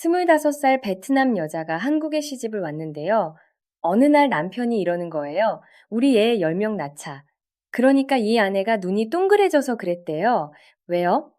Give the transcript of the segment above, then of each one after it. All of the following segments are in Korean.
25살 베트남 여자가 한국에 시집을 왔는데요. 어느 날 남편이 이러는 거예요. 우리 애 10명 낳자. 그러니까 이 아내가 눈이 동그래져서 그랬대요. 왜요?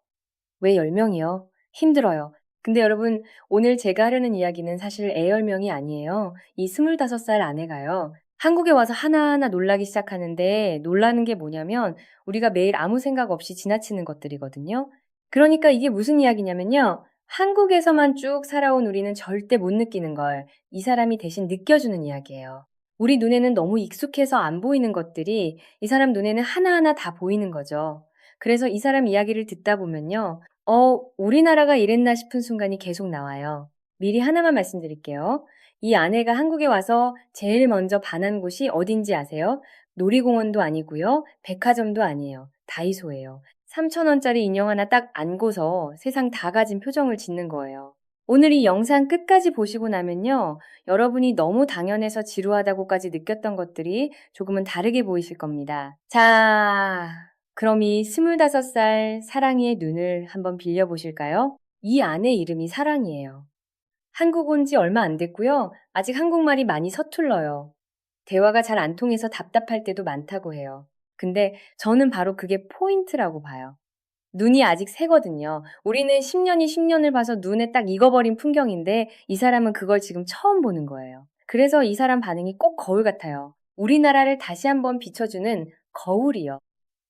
왜 10명이요? 힘들어요. 근데 여러분, 오늘 제가 하려는 이야기는 사실 애 10명이 아니에요. 이 25살 아내가요. 한국에 와서 하나하나 놀라기 시작하는데 놀라는 게 뭐냐면 우리가 매일 아무 생각 없이 지나치는 것들이거든요. 그러니까 이게 무슨 이야기냐면요. 한국에서만 쭉 살아온 우리는 절대 못 느끼는 걸 이 사람이 대신 느껴주는 이야기예요. 우리 눈에는 너무 익숙해서 안 보이는 것들이 이 사람 눈에는 하나하나 다 보이는 거죠. 그래서 이 사람 이야기를 듣다 보면요. 우리나라가 이랬나 싶은 순간이 계속 나와요. 미리 하나만 말씀드릴게요. 이 아내가 한국에 와서 제일 먼저 반한 곳이 어딘지 아세요? 놀이공원도 아니고요. 백화점도 아니에요. 다이소예요. 3,000원짜리 인형 하나 딱 안고서 세상 다 가진 표정을 짓는 거예요. 오늘 이 영상 끝까지 보시고 나면요. 여러분이 너무 당연해서 지루하다고까지 느꼈던 것들이 조금은 다르게 보이실 겁니다. 자, 그럼 이 25살 사랑이의 눈을 한번 빌려보실까요? 이 아내 이름이 사랑이에요. 한국 온 지 얼마 안 됐고요. 아직 한국말이 많이 서툴러요. 대화가 잘 안 통해서 답답할 때도 많다고 해요. 근데 저는 바로 그게 포인트라고 봐요. 눈이 아직 새거든요. 우리는 10년이 10년을 봐서 눈에 딱 익어버린 풍경인데 이 사람은 그걸 지금 처음 보는 거예요. 그래서 이 사람 반응이 꼭 거울 같아요. 우리나라를 다시 한번 비춰주는 거울이요.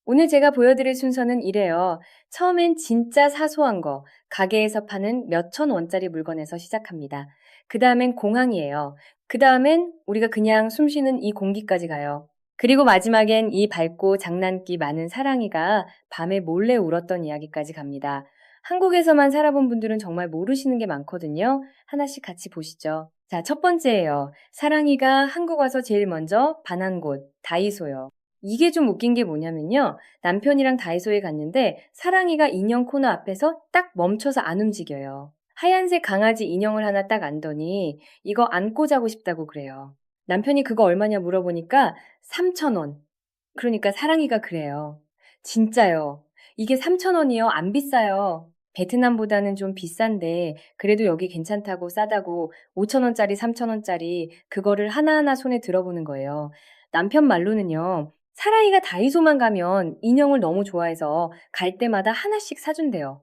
오늘 제가 보여드릴 순서는 이래요. 처음엔 진짜 사소한 거, 가게에서 파는 몇천 원짜리 물건에서 시작합니다. 그 다음엔 공항이에요. 그 다음엔 우리가 그냥 숨 쉬는 이 공기까지 가요. 그리고 마지막엔 이 밝고 장난기 많은 사랑이가 밤에 몰래 울었던 이야기까지 갑니다. 한국에서만 살아본 분들은 정말 모르시는 게 많거든요. 하나씩 같이 보시죠. 자, 첫 번째예요. 사랑이가 한국 와서 제일 먼저 반한 곳, 다이소요. 이게 좀 웃긴 게 뭐냐면요. 남편이랑 다이소에 갔는데 사랑이가 인형 코너 앞에서 딱 멈춰서 안 움직여요. 하얀색 강아지 인형을 하나 딱 안더니 이거 안고 자고 싶다고 그래요. 남편이 그거 얼마냐 물어보니까 3,000원. 그러니까 사랑이가 그래요. 진짜요. 이게 3,000원이요. 안 비싸요. 베트남보다는 좀 비싼데 그래도 여기 괜찮다고 싸다고 5,000원짜리 3,000원짜리 그거를 하나하나 손에 들어보는 거예요. 남편 말로는요. 사랑이가 다이소만 가면 인형을 너무 좋아해서 갈 때마다 하나씩 사준대요.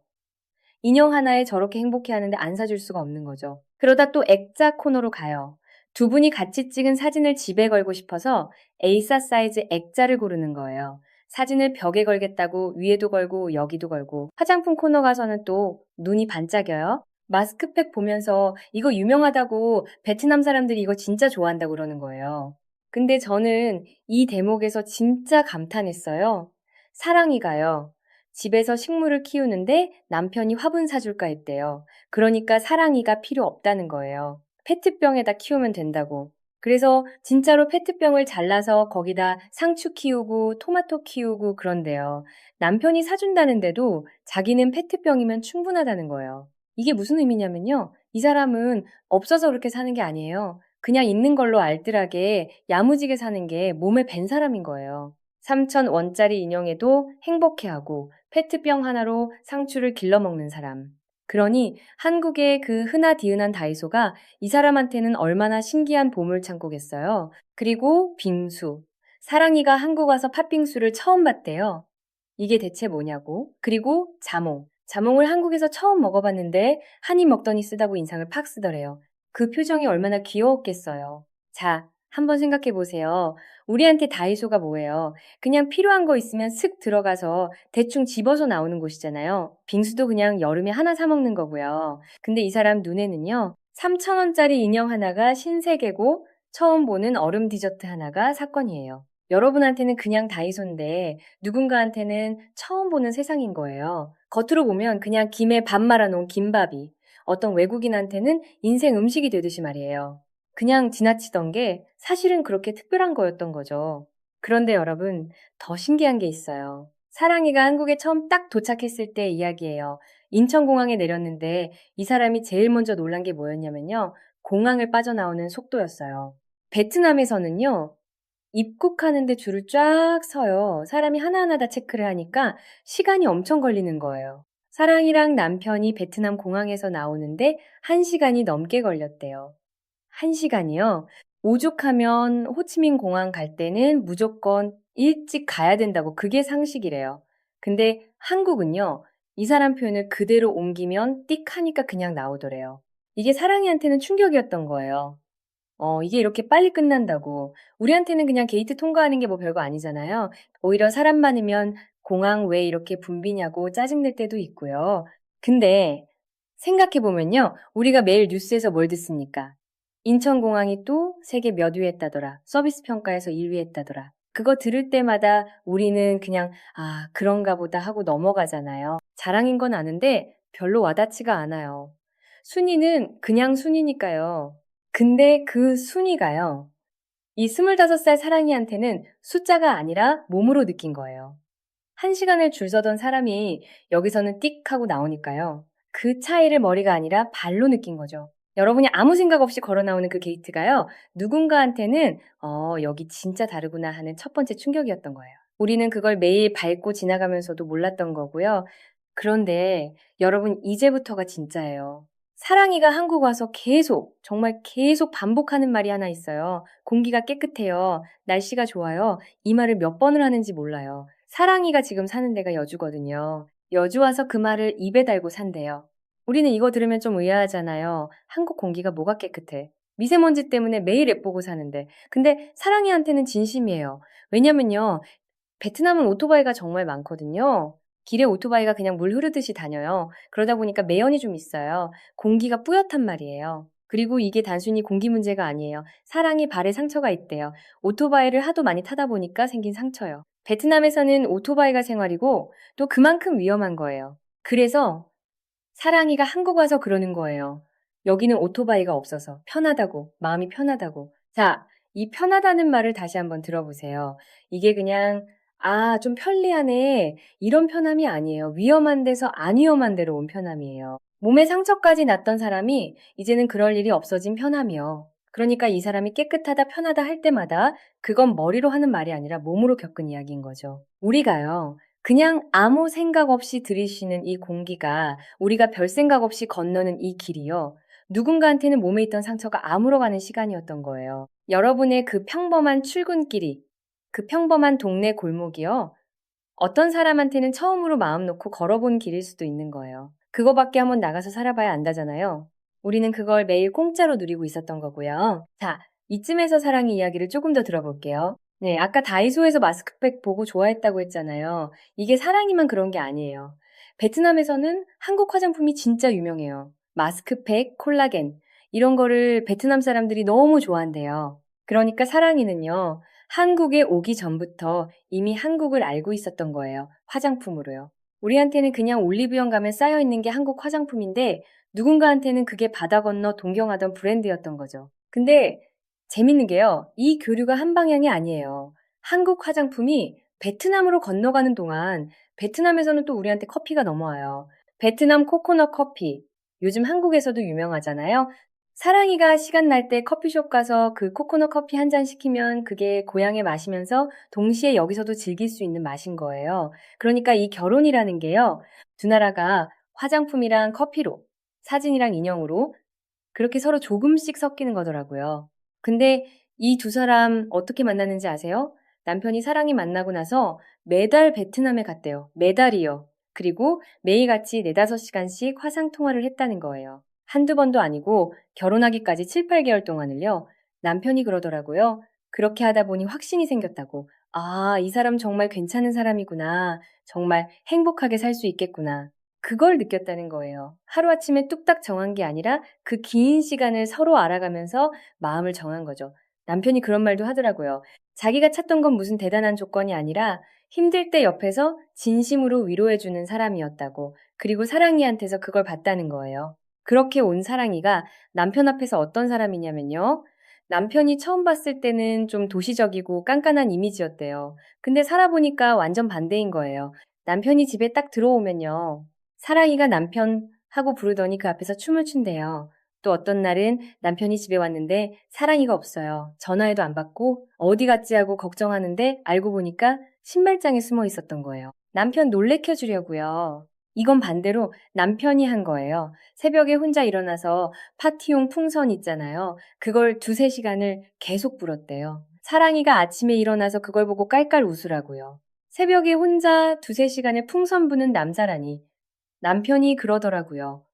인형 하나에 저렇게 행복해하는데 안 사줄 수가 없는 거죠. 그러다 또 액자 코너로 가요. 두 분이 같이 찍은 사진을 집에 걸고 싶어서 A4 사이즈 액자를 고르는 거예요. 사진을 벽에 걸겠다고 위에도 걸고 여기도 걸고 화장품 코너 가서는 또 눈이 반짝여요. 마스크팩 보면서 이거 유명하다고 베트남 사람들이 이거 진짜 좋아한다고 그러는 거예요. 근데 저는 이 대목에서 진짜 감탄했어요. 사랑이가요. 집에서 식물을 키우는데 남편이 화분 사줄까 했대요. 그러니까 사랑이가 필요 없다는 거예요. 페트병에다 키우면 된다고. 그래서 진짜로 페트병을 잘라서 거기다 상추 키우고 토마토 키우고 그런데요. 남편이 사준다는데도 자기는 페트병이면 충분하다는 거예요. 이게 무슨 의미냐면요. 이 사람은 없어서 그렇게 사는 게 아니에요. 그냥 있는 걸로 알뜰하게 야무지게 사는 게 몸에 밴 사람인 거예요. 3,000원짜리 인형에도 행복해하고 페트병 하나로 상추를 길러먹는 사람. 그러니 한국의 그 흔하디흔한 다이소가 이 사람한테는 얼마나 신기한 보물창고겠어요. 그리고 빙수. 사랑이가 한국 와서 팥빙수를 처음 봤대요. 이게 대체 뭐냐고. 그리고 자몽. 자몽을 한국에서 처음 먹어봤는데 한 입 먹더니 쓰다고 인상을 팍 쓰더래요. 그 표정이 얼마나 귀여웠겠어요. 자, 한번 생각해 보세요. 우리한테 다이소가 뭐예요? 그냥 필요한 거 있으면 슥 들어가서 대충 집어서 나오는 곳이잖아요. 빙수도 그냥 여름에 하나 사 먹는 거고요. 근데 이 사람 눈에는요. 3,000원짜리 인형 하나가 신세계고 처음 보는 얼음 디저트 하나가 사건이에요. 여러분한테는 그냥 다이소인데 누군가한테는 처음 보는 세상인 거예요. 겉으로 보면 그냥 김에 밥 말아놓은 김밥이 어떤 외국인한테는 인생 음식이 되듯이 말이에요. 그냥 지나치던 게 사실은 그렇게 특별한 거였던 거죠. 그런데 여러분, 더 신기한 게 있어요. 사랑이가 한국에 처음 딱 도착했을 때 이야기예요. 인천공항에 내렸는데 이 사람이 제일 먼저 놀란 게 뭐였냐면요. 공항을 빠져나오는 속도였어요. 베트남에서는요. 입국하는데 줄을 쫙 서요. 사람이 하나하나 다 체크를 하니까 시간이 엄청 걸리는 거예요. 사랑이랑 남편이 베트남 공항에서 나오는데 1시간이 넘게 걸렸대요. 1시간이요? 오죽하면 호치민 공항 갈 때는 무조건 일찍 가야 된다고 그게 상식이래요. 근데 한국은요, 이 사람 표현을 그대로 옮기면 띡 하니까 그냥 나오더래요. 이게 사랑이한테는 충격이었던 거예요. 이게 이렇게 빨리 끝난다고. 우리한테는 그냥 게이트 통과하는 게 뭐 별거 아니잖아요. 오히려 사람 많으면 공항 왜 이렇게 붐비냐고 짜증낼 때도 있고요. 근데 생각해보면요. 우리가 매일 뉴스에서 뭘 듣습니까? 인천공항이 또 세계 몇 위 했다더라. 서비스 평가에서 1위 했다더라. 그거 들을 때마다 우리는 그냥, 아, 그런가 보다 하고 넘어가잖아요. 자랑인 건 아는데 별로 와닿지가 않아요. 순위는 그냥 순위니까요. 근데 그 순위가요. 이 25살 사랑이한테는 숫자가 아니라 몸으로 느낀 거예요. 1시간을 줄 서던 사람이 여기서는 띡 하고 나오니까요. 그 차이를 머리가 아니라 발로 느낀 거죠. 여러분이 아무 생각 없이 걸어 나오는 그 게이트가요. 누군가한테는 여기 진짜 다르구나 하는 첫 번째 충격이었던 거예요. 우리는 그걸 매일 밟고 지나가면서도 몰랐던 거고요. 그런데 여러분 이제부터가 진짜예요. 사랑이가 한국 와서 계속 정말 계속 반복하는 말이 하나 있어요. 공기가 깨끗해요. 날씨가 좋아요. 이 말을 몇 번을 하는지 몰라요. 사랑이가 지금 사는 데가 여주거든요. 여주 와서 그 말을 입에 달고 산대요. 우리는 이거 들으면 좀 의아하잖아요. 한국 공기가 뭐가 깨끗해. 미세먼지 때문에 매일 앱보고 사는데. 근데 사랑이한테는 진심이에요. 왜냐면요. 베트남은 오토바이가 정말 많거든요. 길에 오토바이가 그냥 물 흐르듯이 다녀요. 그러다 보니까 매연이 좀 있어요. 공기가 뿌옇단 말이에요. 그리고 이게 단순히 공기 문제가 아니에요. 사랑이 발에 상처가 있대요. 오토바이를 하도 많이 타다 보니까 생긴 상처요. 베트남에서는 오토바이가 생활이고 또 그만큼 위험한 거예요. 그래서 사랑이가 한국 와서 그러는 거예요. 여기는 오토바이가 없어서 편하다고, 마음이 편하다고. 자, 이 편하다는 말을 다시 한번 들어보세요. 이게 그냥, 아, 좀 편리하네. 이런 편함이 아니에요. 위험한 데서 안 위험한 데로 온 편함이에요. 몸에 상처까지 났던 사람이 이제는 그럴 일이 없어진 편함이요. 그러니까 이 사람이 깨끗하다, 편하다 할 때마다 그건 머리로 하는 말이 아니라 몸으로 겪은 이야기인 거죠. 우리가요, 그냥 아무 생각 없이 들이쉬는 이 공기가 우리가 별 생각 없이 건너는 이 길이요. 누군가한테는 몸에 있던 상처가 아물어가는 시간이었던 거예요. 여러분의 그 평범한 출근길이, 그 평범한 동네 골목이요. 어떤 사람한테는 처음으로 마음 놓고 걸어본 길일 수도 있는 거예요. 그거밖에 한번 나가서 살아봐야 안다잖아요. 우리는 그걸 매일 공짜로 누리고 있었던 거고요. 자, 이쯤에서 사랑의 이야기를 조금 더 들어볼게요. 네, 아까 다이소에서 마스크팩 보고 좋아했다고 했잖아요. 이게 사랑이만 그런 게 아니에요. 베트남에서는 한국 화장품이 진짜 유명해요. 마스크팩, 콜라겐, 이런 거를 베트남 사람들이 너무 좋아한대요. 그러니까 사랑이는요, 한국에 오기 전부터 이미 한국을 알고 있었던 거예요. 화장품으로요. 우리한테는 그냥 올리브영 가면 쌓여있는 게 한국 화장품인데 누군가한테는 그게 바다 건너 동경하던 브랜드였던 거죠. 근데 재밌는 게요. 이 교류가 한 방향이 아니에요. 한국 화장품이 베트남으로 건너가는 동안 베트남에서는 또 우리한테 커피가 넘어와요. 베트남 코코넛 커피. 요즘 한국에서도 유명하잖아요. 사랑이가 시간 날 때 커피숍 가서 그 코코넛 커피 한 잔 시키면 그게 고향에 마시면서 동시에 여기서도 즐길 수 있는 맛인 거예요. 그러니까 이 결혼이라는 게요. 두 나라가 화장품이랑 커피로, 사진이랑 인형으로 그렇게 서로 조금씩 섞이는 거더라고요. 근데 이 두 사람 어떻게 만났는지 아세요? 남편이 사랑이 만나고 나서 매달 베트남에 갔대요. 매달이요. 그리고 매일같이 4~5시간씩 화상 통화를 했다는 거예요. 한두 번도 아니고 결혼하기까지 7, 8개월 동안을요. 남편이 그러더라고요. 그렇게 하다 보니 확신이 생겼다고. 아, 이 사람 정말 괜찮은 사람이구나. 정말 행복하게 살 수 있겠구나. 그걸 느꼈다는 거예요. 하루아침에 뚝딱 정한 게 아니라 그 긴 시간을 서로 알아가면서 마음을 정한 거죠. 남편이 그런 말도 하더라고요. 자기가 찾던 건 무슨 대단한 조건이 아니라 힘들 때 옆에서 진심으로 위로해주는 사람이었다고. 그리고 사랑이한테서 그걸 봤다는 거예요. 그렇게 온 사랑이가 남편 앞에서 어떤 사람이냐면요. 남편이 처음 봤을 때는 좀 도시적이고 깐깐한 이미지였대요. 근데 살아보니까 완전 반대인 거예요. 남편이 집에 딱 들어오면요. 사랑이가 남편 하고 부르더니 그 앞에서 춤을 춘대요. 또 어떤 날은 남편이 집에 왔는데 사랑이가 없어요. 전화해도 안 받고 어디 갔지 하고 걱정하는데 알고 보니까 신발장에 숨어 있었던 거예요. 남편 놀래켜 주려고요. 이건 반대로 남편이 한 거예요. 새벽에 혼자 일어나서 파티용 풍선 있잖아요. 그걸 두세 시간을 계속 불었대요. 사랑이가 아침에 일어나서 그걸 보고 깔깔 웃으라고요. 새벽에 혼자 두세 시간을 풍선 부는 남자라니. 남편이 그러더라고요.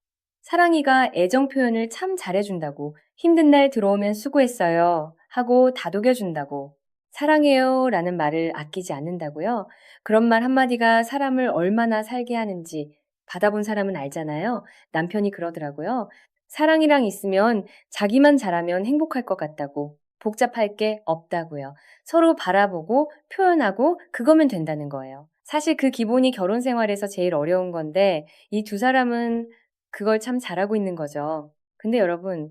사랑이가 애정 표현을 참 잘해준다고. 힘든 날 들어오면 수고했어요 하고 다독여준다고. 사랑해요 라는 말을 아끼지 않는다고요. 그런 말 한마디가 사람을 얼마나 살게 하는지 받아본 사람은 알잖아요. 남편이 그러더라고요. 사랑이랑 있으면 자기만 잘하면 행복할 것 같다고. 복잡할 게 없다고요. 서로 바라보고 표현하고 그거면 된다는 거예요. 사실 그 기본이 결혼 생활에서 제일 어려운 건데 이 두 사람은 그걸 참 잘하고 있는 거죠. 근데 여러분,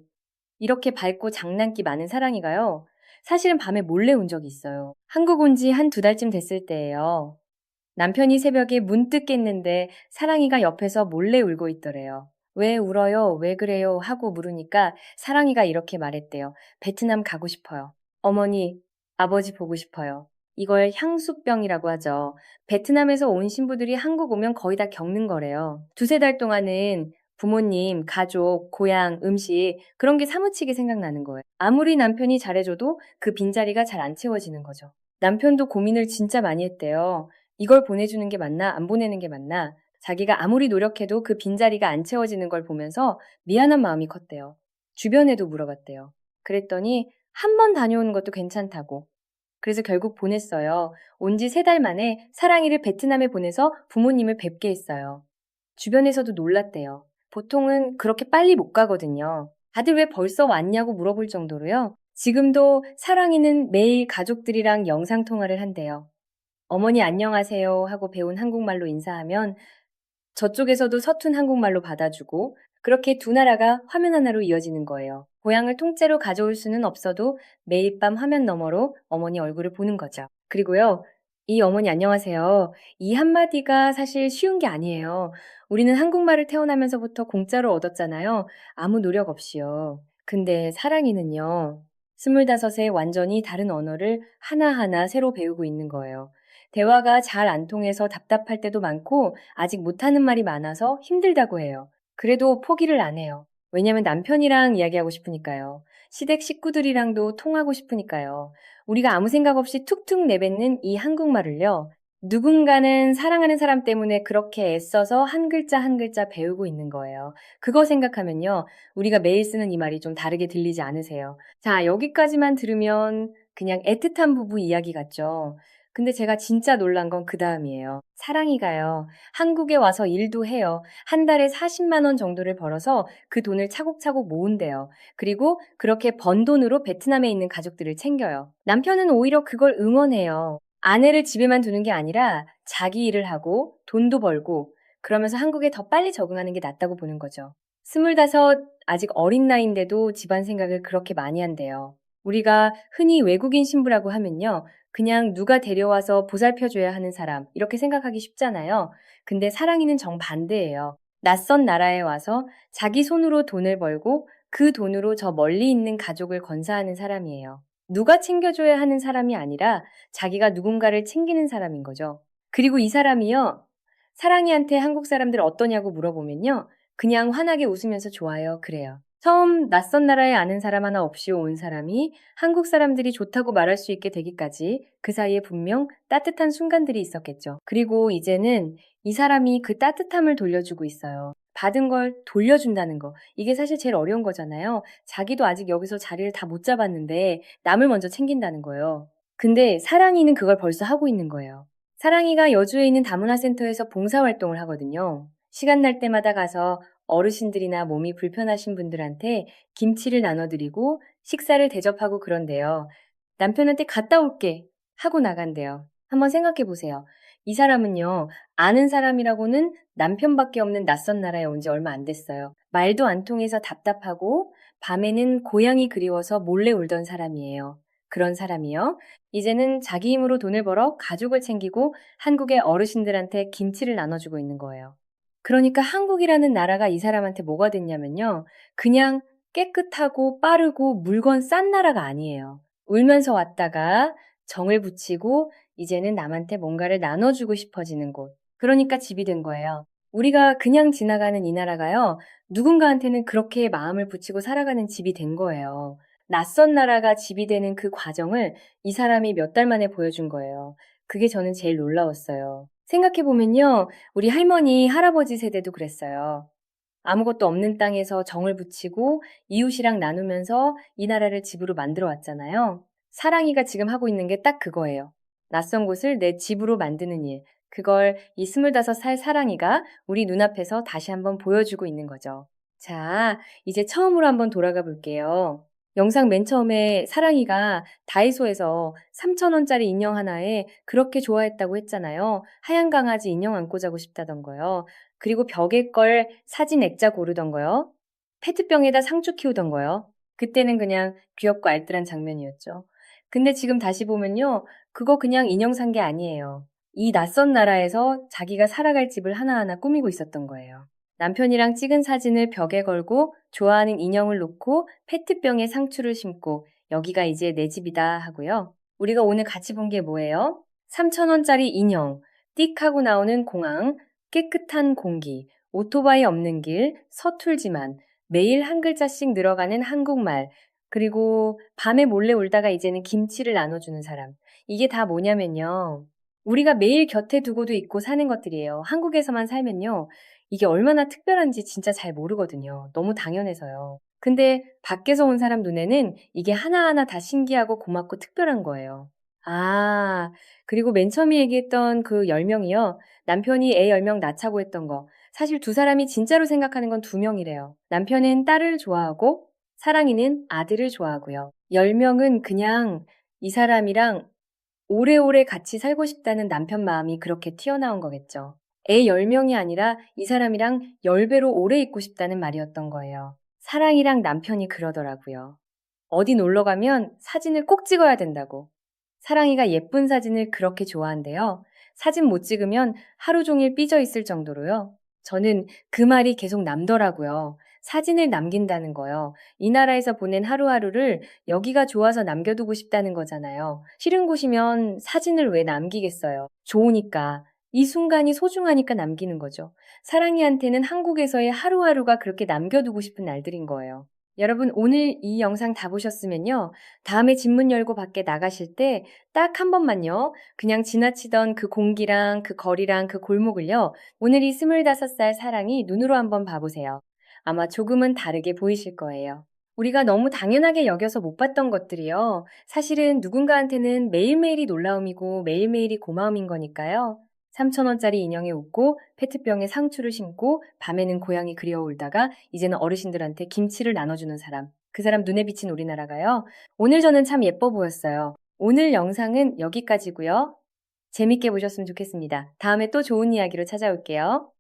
이렇게 밝고 장난기 많은 사랑이가요. 사실은 밤에 몰래 운 적이 있어요. 한국 온 지 한 두 달쯤 됐을 때예요. 남편이 새벽에 문득 깼는데 사랑이가 옆에서 몰래 울고 있더래요. 왜 울어요? 왜 그래요? 하고 물으니까 사랑이가 이렇게 말했대요. 베트남 가고 싶어요. 어머니, 아버지 보고 싶어요. 이걸 향수병이라고 하죠. 베트남에서 온 신부들이 한국 오면 거의 다 겪는 거래요. 두세 달 동안은 부모님, 가족, 고향, 음식 그런 게 사무치게 생각나는 거예요. 아무리 남편이 잘해줘도 그 빈자리가 잘 안 채워지는 거죠. 남편도 고민을 진짜 많이 했대요. 이걸 보내주는 게 맞나, 안 보내는 게 맞나. 자기가 아무리 노력해도 그 빈자리가 안 채워지는 걸 보면서 미안한 마음이 컸대요. 주변에도 물어봤대요. 그랬더니 한 번 다녀오는 것도 괜찮다고. 그래서 결국 보냈어요. 온 지 세 달 만에 사랑이를 베트남에 보내서 부모님을 뵙게 했어요. 주변에서도 놀랐대요. 보통은 그렇게 빨리 못 가거든요. 다들 왜 벌써 왔냐고 물어볼 정도로요. 지금도 사랑이는 매일 가족들이랑 영상통화를 한대요. 어머니 안녕하세요 하고 배운 한국말로 인사하면 저쪽에서도 서툰 한국말로 받아주고 그렇게 두 나라가 화면 하나로 이어지는 거예요. 고향을 통째로 가져올 수는 없어도 매일 밤 화면 너머로 어머니 얼굴을 보는 거죠. 그리고요, 이 어머니 안녕하세요. 이 한마디가 사실 쉬운 게 아니에요. 우리는 한국말을 태어나면서부터 공짜로 얻었잖아요. 아무 노력 없이요. 근데 사랑이는요, 25에 완전히 다른 언어를 하나하나 새로 배우고 있는 거예요. 대화가 잘 안 통해서 답답할 때도 많고 아직 못하는 말이 많아서 힘들다고 해요. 그래도 포기를 안 해요. 왜냐면 남편이랑 이야기하고 싶으니까요. 시댁 식구들이랑도 통하고 싶으니까요. 우리가 아무 생각 없이 툭툭 내뱉는 이 한국말을요. 누군가는 사랑하는 사람 때문에 그렇게 애써서 한 글자 한 글자 배우고 있는 거예요. 그거 생각하면요. 우리가 매일 쓰는 이 말이 좀 다르게 들리지 않으세요? 자, 여기까지만 들으면 그냥 애틋한 부부 이야기 같죠? 근데 제가 진짜 놀란 건 그다음이에요. 사랑이가요. 한국에 와서 일도 해요. 한 달에 40만 원 정도를 벌어서 그 돈을 차곡차곡 모은대요. 그리고 그렇게 번 돈으로 베트남에 있는 가족들을 챙겨요. 남편은 오히려 그걸 응원해요. 아내를 집에만 두는 게 아니라 자기 일을 하고 돈도 벌고 그러면서 한국에 더 빨리 적응하는 게 낫다고 보는 거죠. 25, 아직 어린 나이인데도 집안 생각을 그렇게 많이 한대요. 우리가 흔히 외국인 신부라고 하면요. 그냥 누가 데려와서 보살펴줘야 하는 사람, 이렇게 생각하기 쉽잖아요. 근데 사랑이는 정반대예요. 낯선 나라에 와서 자기 손으로 돈을 벌고 그 돈으로 저 멀리 있는 가족을 건사하는 사람이에요. 누가 챙겨줘야 하는 사람이 아니라 자기가 누군가를 챙기는 사람인 거죠. 그리고 이 사람이요. 사랑이한테 한국 사람들 어떠냐고 물어보면요. 그냥 환하게 웃으면서 좋아요. 그래요. 처음 낯선 나라에 아는 사람 하나 없이 온 사람이 한국 사람들이 좋다고 말할 수 있게 되기까지 그 사이에 분명 따뜻한 순간들이 있었겠죠. 그리고 이제는 이 사람이 그 따뜻함을 돌려주고 있어요. 받은 걸 돌려준다는 거. 이게 사실 제일 어려운 거잖아요. 자기도 아직 여기서 자리를 다 못 잡았는데 남을 먼저 챙긴다는 거예요. 근데 사랑이는 그걸 벌써 하고 있는 거예요. 사랑이가 여주에 있는 다문화센터에서 봉사활동을 하거든요. 시간 날 때마다 가서 어르신들이나 몸이 불편하신 분들한테 김치를 나눠드리고 식사를 대접하고 그런데요. 남편한테 갔다 올게 하고 나간대요. 한번 생각해 보세요. 이 사람은요, 아는 사람이라고는 남편밖에 없는 낯선 나라에 온 지 얼마 안 됐어요. 말도 안 통해서 답답하고 밤에는 고향이 그리워서 몰래 울던 사람이에요. 그런 사람이요. 이제는 자기 힘으로 돈을 벌어 가족을 챙기고 한국의 어르신들한테 김치를 나눠주고 있는 거예요. 그러니까 한국이라는 나라가 이 사람한테 뭐가 됐냐면요. 그냥 깨끗하고 빠르고 물건 싼 나라가 아니에요. 울면서 왔다가 정을 붙이고 이제는 남한테 뭔가를 나눠주고 싶어지는 곳. 그러니까 집이 된 거예요. 우리가 그냥 지나가는 이 나라가요, 누군가한테는 그렇게 마음을 붙이고 살아가는 집이 된 거예요. 낯선 나라가 집이 되는 그 과정을 이 사람이 몇 달 만에 보여준 거예요. 그게 저는 제일 놀라웠어요. 생각해보면요, 우리 할머니, 할아버지 세대도 그랬어요. 아무것도 없는 땅에서 정을 붙이고 이웃이랑 나누면서 이 나라를 집으로 만들어 왔잖아요. 사랑이가 지금 하고 있는 게 딱 그거예요. 낯선 곳을 내 집으로 만드는 일. 그걸 이 25살 사랑이가 우리 눈앞에서 다시 한번 보여주고 있는 거죠. 자, 이제 처음으로 한번 돌아가 볼게요. 영상 맨 처음에 사랑이가 다이소에서 3,000원짜리 인형 하나에 그렇게 좋아했다고 했잖아요. 하얀 강아지 인형 안고 자고 싶다던 거요. 그리고 벽에 걸 사진 액자 고르던 거요. 페트병에다 상추 키우던 거요. 그때는 그냥 귀엽고 알뜰한 장면이었죠. 근데 지금 다시 보면요. 그거 그냥 인형 산 게 아니에요. 이 낯선 나라에서 자기가 살아갈 집을 하나하나 꾸미고 있었던 거예요. 남편이랑 찍은 사진을 벽에 걸고 좋아하는 인형을 놓고 페트병에 상추를 심고 여기가 이제 내 집이다 하고요. 우리가 오늘 같이 본 게 뭐예요? 3,000원짜리 인형, 띡 하고 나오는 공항, 깨끗한 공기, 오토바이 없는 길, 서툴지만 매일 한 글자씩 늘어가는 한국말, 그리고 밤에 몰래 울다가 이제는 김치를 나눠주는 사람. 이게 다 뭐냐면요. 우리가 매일 곁에 두고도 있고 사는 것들이에요. 한국에서만 살면요. 이게 얼마나 특별한지 진짜 잘 모르거든요. 너무 당연해서요. 근데 밖에서 온 사람 눈에는 이게 하나하나 다 신기하고 고맙고 특별한 거예요. 아, 그리고 맨 처음에 얘기했던 그 10명이요. 남편이 애 10명 낳자고 했던 거. 사실 두 사람이 진짜로 생각하는 건 두 명이래요. 남편은 딸을 좋아하고 사랑이는 아들을 좋아하고요. 10명은 그냥 이 사람이랑 오래오래 같이 살고 싶다는 남편 마음이 그렇게 튀어나온 거겠죠. 애 10명이 아니라 이 사람이랑 10배로 오래 있고 싶다는 말이었던 거예요. 사랑이랑 남편이 그러더라고요. 어디 놀러 가면 사진을 꼭 찍어야 된다고. 사랑이가 예쁜 사진을 그렇게 좋아한대요. 사진 못 찍으면 하루 종일 삐져 있을 정도로요. 저는 그 말이 계속 남더라고요. 사진을 남긴다는 거요. 이 나라에서 보낸 하루하루를 여기가 좋아서 남겨두고 싶다는 거잖아요. 싫은 곳이면 사진을 왜 남기겠어요? 좋으니까. 이 순간이 소중하니까 남기는 거죠. 사랑이한테는 한국에서의 하루하루가 그렇게 남겨두고 싶은 날들인 거예요. 여러분, 오늘 이 영상 다 보셨으면요. 다음에 집 문 열고 밖에 나가실 때 딱 한 번만요. 그냥 지나치던 그 공기랑 그 거리랑 그 골목을요. 오늘 이 25살 사랑이 눈으로 한번 봐보세요. 아마 조금은 다르게 보이실 거예요. 우리가 너무 당연하게 여겨서 못 봤던 것들이요. 사실은 누군가한테는 매일매일이 놀라움이고 매일매일이 고마움인 거니까요. 3,000원짜리 인형에 웃고 페트병에 상추를 심고 밤에는 고양이 그리워 울다가 이제는 어르신들한테 김치를 나눠주는 사람. 그 사람 눈에 비친 우리나라가요. 오늘 저는 참 예뻐 보였어요. 오늘 영상은 여기까지고요. 재밌게 보셨으면 좋겠습니다. 다음에 또 좋은 이야기로 찾아올게요.